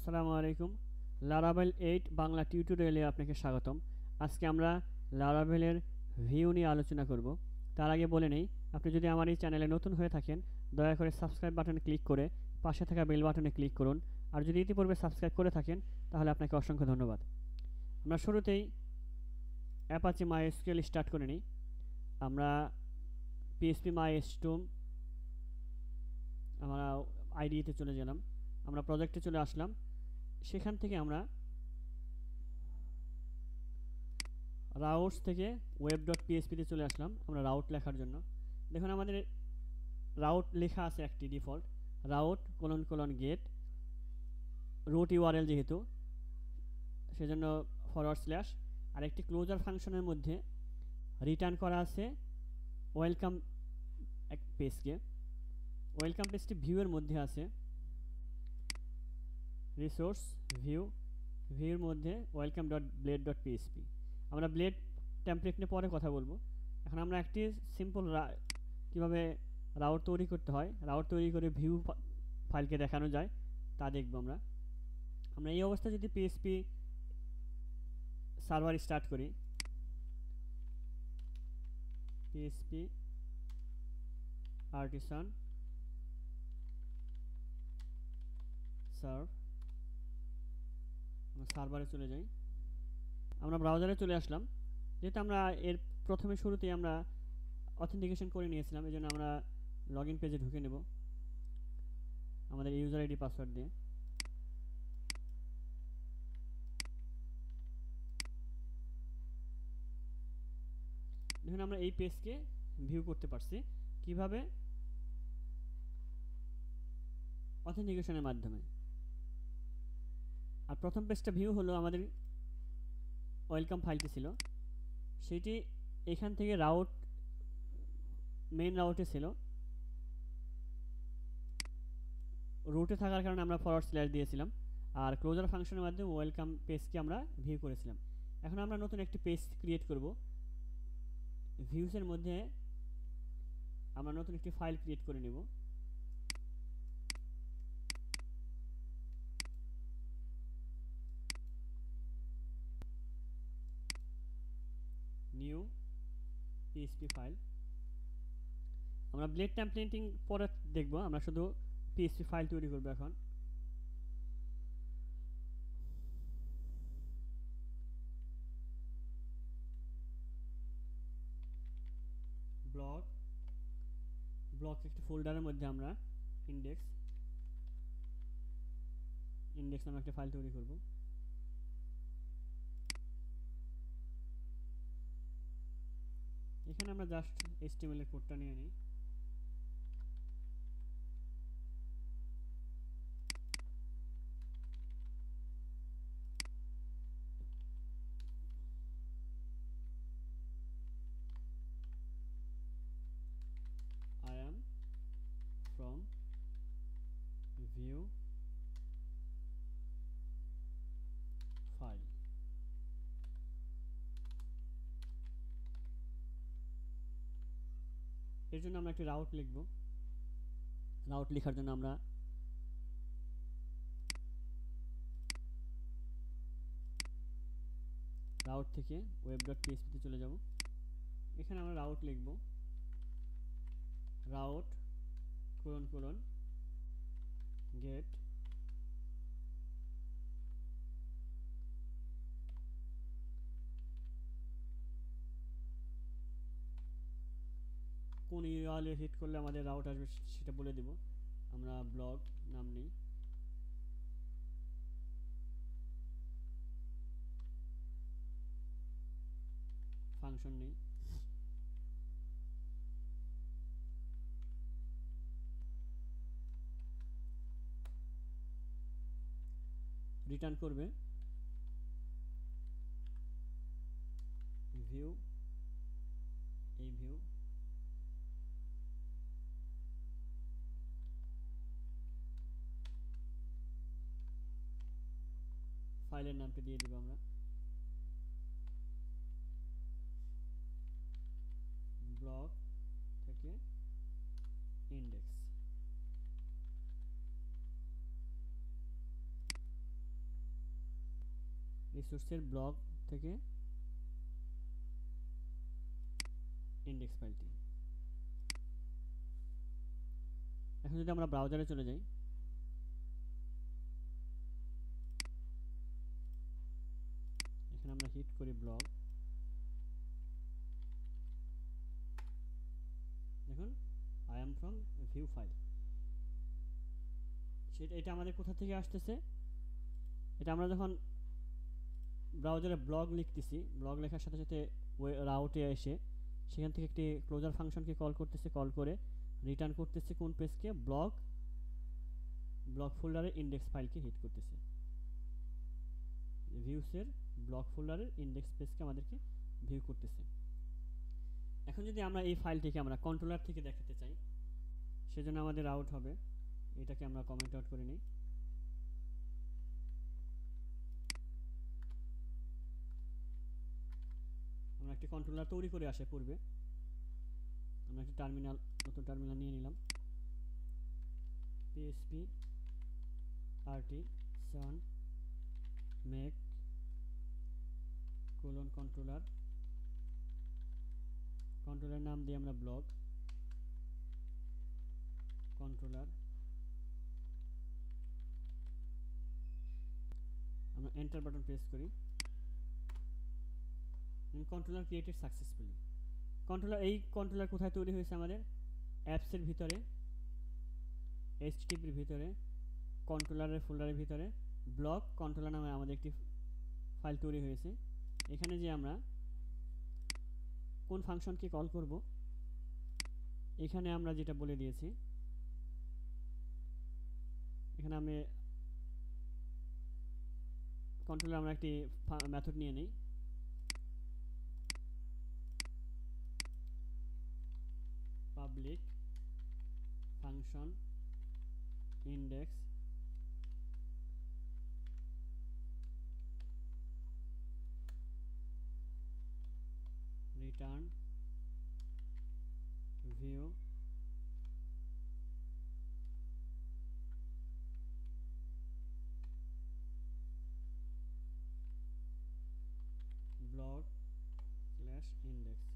আসসালামু আলাইকুম। লারাভেল 8 বাংলা টিউটোরিয়ালে আপনাকে স্বাগতম। আজকে আমরা লারাভেলের ভিউ নিয়ে আলোচনা করব। তার আগে বলে নেই, আপনি যদি আমার এই চ্যানেলে নতুন হয়ে থাকেন, দয়া করে সাবস্ক্রাইব বাটনে ক্লিক করে পাশে থাকা বেল বাটনে ক্লিক করুন। আর যদি ইতিপূর্বে সাবস্ক্রাইব করে থাকেন, তাহলে আপনাকে অসংখ্য ধন্যবাদ। আমরা শুরুতেই অ্যাপাচি মাইএসকিউএল স্টার্ট করে নিই। আমরা পিএইচপি মাইস্টোম আমরা আইডিতে চলে গেলাম, আমরা প্রজেক্টে চলে আসলাম। সেখান থেকে আমরা রাউটস থেকে ওয়েব ডট পিএইচপিতে চলে আসলাম আমরা রাউট লেখার জন্য। দেখুন আমাদের রাউট লেখা আছে একটি default route colon colon get route URL, যেহেতু সেজন্য ফরওয়ার্ড স্ল্যাশ আর একটি ক্লোজার ফাংশনের মধ্যে রিটার্ন করা আছে ওয়েলকাম এক পেজকে। ওয়েলকাম পেজটি ভিউয়ের মধ্যে আছে, রিসোর্স ভিউ, ভিউর মধ্যে welcome dot blade dot PHP. আমরা ব্লেড টেমপ্লেট নিয়ে পরে কথা বলবো। এখন আমরা একটি সিম্পল কীভাবে রাউট তৈরি করতে হয়, রাউট তৈরি করে ভিউ ফাইলকে দেখানো যায় তা দেখব। আমরা এই অবস্থায় যদি পিএইচপি সার্ভার স্টার্ট করি, পিএইচপি আর্টিসান সার্ভ, আমরা সার্ভারে চলে যাই। আমরা ব্রাউজারে চলে আসলাম। যেহেতু আমরা এর প্রথমে শুরুতেই আমরা অথেন্টিকেশন করে নিয়েছিলাম, এই জন্য আমরা লগ ইন পেজে ঢুকে নেব আমাদের ইউজার আইডি পাসওয়ার্ড দিয়ে। দেখুন আমরা এই পেজকে ভিউ করতে পারছি কিভাবে, অথেন্টিকেশনের মাধ্যমে। আর প্রথম পেজটা ভিউ হলো আমাদের ওয়েলকাম ফাইলটি ছিল, সেটি এখান থেকে রাউট মেইন রাউটে ছিল, রুটে থাকার কারণে আমরা ফরওয়ার্ড স্ল্যাশ দিয়েছিলাম। আর ক্লোজার ফাংশনের মাধ্যমে ওয়েলকাম পেজকে আমরা ভিউ করেছিলাম। এখন আমরা নতুন একটি পেজ ক্রিয়েট করব। ভিউসের মধ্যে আমরা নতুন একটি ফাইল ক্রিয়েট করে নেব। New PHP file. আমরা ব্লেড টেমপ্লেটিং পরে দেখব, আমরা শুধু পিএইচপি ফাইল তৈরি করব। এখন ব্লক একটি ফোল্ডারের মধ্যে আমরা ইন্ডেক্স নামে একটা ফাইল তৈরি করব। এখানে আমরা জাস্ট এইচটিএমএল এর কোডটা নিয়ে নিই। I am from view file। এর জন্য আমরা একটি রাউট লিখব। রাউট লেখার জন্য আমরা রাউট থেকে ওয়েব ডট পিএইচপিতে চলে যাব। এখানে আমরা রাউট লিখব রাউট কোলন কোলন গেট কোন ইউআরএল হিট করলে আমাদের রাউট আসবে সেটা বলে দেব। আমরা ব্লগ নাম নেই, ফাংশন নেই। রিটার্ন করবে ভিউ, এই ভিউ। ফাইলের নামটা দিয়ে দেব আমরা ব্লক থেকে ইন্ডেক্স। রিসোর্সের ব্লক থেকে ইন্ডেক্স ফাইলটি। এখন যদি আমরা ব্রাউজারে চলে যাই, এখানে আমরা হিট করি ব্লগ, দেখুন I am from view file. সেটা এটা আমাদের কোথা থেকে আসতেছে, এটা আমরা যখন ব্রাউজারে ব্লগ লিখতেছি, ব্লগ লেখার সাথে সাথে রাউটে এসে সেখান থেকে একটি ক্লোজার ফাংশনকে কল করতেছে, কল করে রিটার্ন করতেছে কোন পেজকে, ব্লগ ফোল্ডারের ইন্ডেক্স ফাইলকে হিট করতেছে। ভিউসের ব্লগ ফোল্ডারের ইন্ডেক্স পেজকে আমাদেরকে ভিউ করতেছে। এখন যদি আমরা এই ফাইলটিকে আমরা কন্ট্রোলার থেকে দেখাতে চাই, সেজন্য আমাদের আউট হবে, এটাকে আমরা কমেন্ট আউট করে নিই। আমরা একটি কন্ট্রোলার তৈরি করে আসে পূর্বে আমরা একটি টার্মিনাল, নতুন টার্মিনাল নিয়ে নিলাম, PHP RT sun make controller, controller নাম দিয়ে আমরা ব্লগ কন্ট্রোলার, আমরা এন্টার বাটন প্রেস করি, কন্ট্রোলার ক্রিয়েটেড সাকসেসফুলি। এই কন্ট্রোলার কোথায় তৈরি হয়েছে, আমাদের অ্যাপসের ভিতরে, HTTP-র ভিতরে, কন্ট্রোলারের ফোল্ডারের ভিতরে ব্লগ কন্ট্রোলার নামে আমাদের একটি ফাইল তৈরি হয়েছে। এখানে যে আমরা কোন ফাংশনকে কল করব, এখানে আমরা যেটা বলে দিয়েছি, এখানে আমি কন্ট্রোলার আমরা একটি মেথড নিয়ে নিই, public function index return view blog slash index.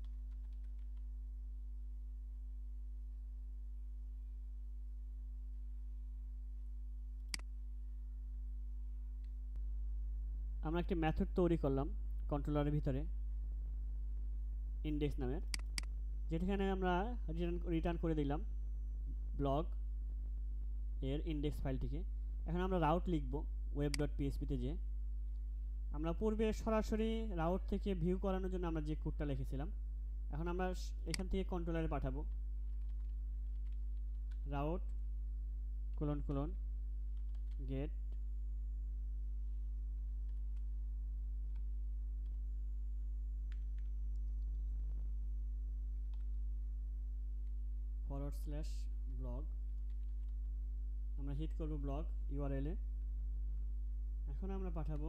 আমরা একটি মেথড তৈরি করলাম কন্ট্রোলারের ভিতরে ইন্ডেক্স নামের, যেখানে আমরা রিটার্ন করে দিলাম ব্লগ এর ইন্ডেক্স ফাইলটিকে। এখন আমরা রাউট লিখব web.php-তে, যে আমরা পূর্বে সরাসরি রাউট থেকে ভিউ করানোর জন্য আমরা যে কোডটা লিখেছিলাম, এখন আমরা এখান থেকে কন্ট্রোলারে পাঠাবো রাউট গেট /blog, আমরা হিট করব ব্লগ URL এ। এখন আমরা পাঠাবো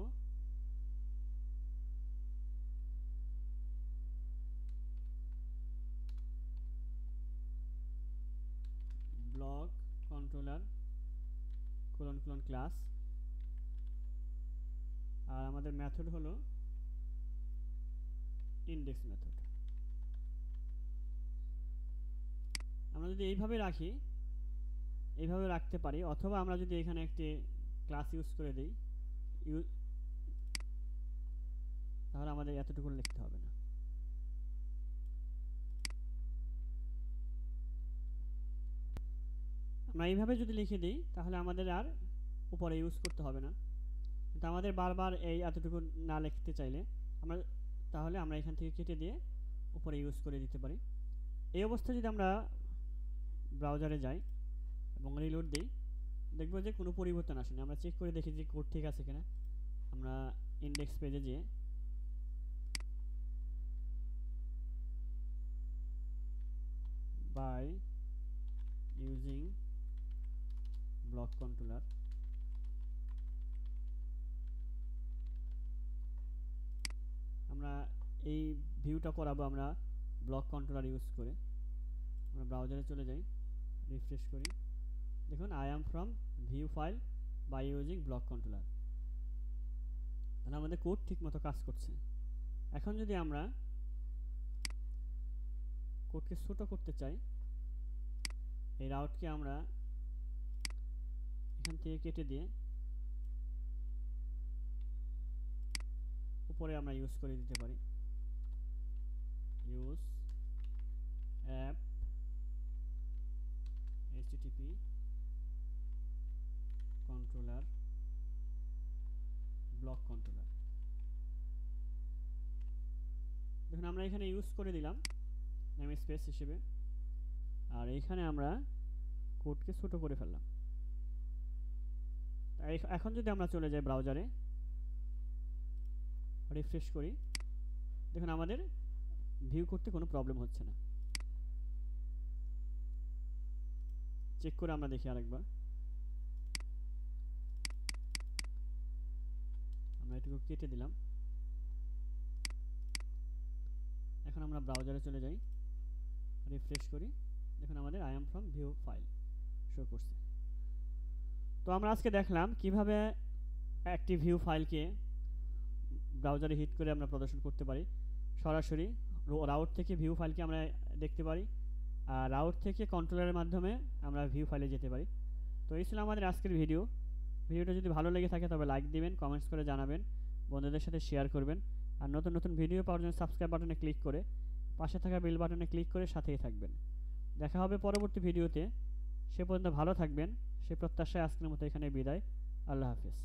ব্লগ কন্ট্রোলার ক্লাস, আর আমাদের মেথড হলো ইন্ডেক্স মেথড। আমরা যদি এইভাবে রাখি, এইভাবে রাখতে পারি, অথবা আমরা যদি এখানে একটি ক্লাস ইউজ করে দিই, তাহলে আমাদের এতটুকু লিখতে হবে না। আমরা এইভাবে যদি লিখে দিই তাহলে আমাদের আর উপরে ইউজ করতে হবে না, কিন্তু আমাদের বারবার এই এতটুকু না লিখতে চাইলে তাহলে আমরা এখান থেকে কেটে দিয়ে উপরে ইউজ করে দিতে পারি। এই অবস্থায় যদি আমরা ব্রাউজারে যাই এবং রিলোড দিই, দেখব যে কোনো পরিবর্তন আসেনি। আমরা চেক করে দেখি যে কোড ঠিক আছে কিনা। আমরা ইন্ডেক্স পেজে যেয়ে বাই ইউজিং ব্লক কন্ট্রোলার, আমরা এই ভিউটা করাবো আমরা ব্লক কন্ট্রোলার ইউজ করে। আমরা ব্রাউজারে চলে যাই, রিফ্রেশ করি, দেখুন I am from view file by using block controller. তাহলে আমাদের কোড ঠিকমতো কাজ করছে। এখন যদি আমরা কোডকে ছোট করতে চাই, এই রাউটকে আমরা এখান থেকে কেটে দিয়ে উপরে আমরা ইউজ করে দিতে পারি, use app http controller block controller. দেখুন আমরা এখানে ইউজ করে দিলাম নেম স্পেস হিসেবে, আর এইখানে আমরা কোডকে ছোট করে ফেললাম। এখন যদি আমরা চলে যাই ব্রাউজারে, রিফ্রেশ করি, দেখুন আমাদের ভিউ করতে কোনো প্রবলেম হচ্ছে না। চেক করে আমরা দেখি আরেকবার। আমরা এটুকু কেটে দিলাম। এখন আমরা ব্রাউজারে চলে যাই, রিফ্রেশ করি, দেখুন আমাদের I am from view file show করছে। তো আমরা আজকে দেখলাম কিভাবে একটি ভিউ ফাইলকে ব্রাউজারে হিট করে আমরা প্রদর্শন করতে পারি। সরাসরি রাউট থেকে ভিউ ফাইলকে আমরা দেখতে পারি, আর রাউট থেকে কন্ট্রোলারের মাধ্যমে আমরা ভিউ ফাইলে যেতে পারি। তো এই ছিল আমাদের আজকের ভিডিও। ভিডিওটা যদি ভালো লেগে থাকে তবে লাইক দিবেন, কমেন্টস করে জানাবেন, বন্ধুদের সাথে শেয়ার করবেন, আর নতুন নতুন ভিডিও পাওয়ার জন্য সাবস্ক্রাইব বাটনে ক্লিক করে পাশে থাকা বেল বাটনে ক্লিক করে সাথেই থাকবেন। দেখা হবে পরবর্তী ভিডিওতে। সে পর্যন্ত ভালো থাকবেন, সে প্রত্যাশায় আজকের মতো এখানে বিদায়। আল্লাহ হাফেজ।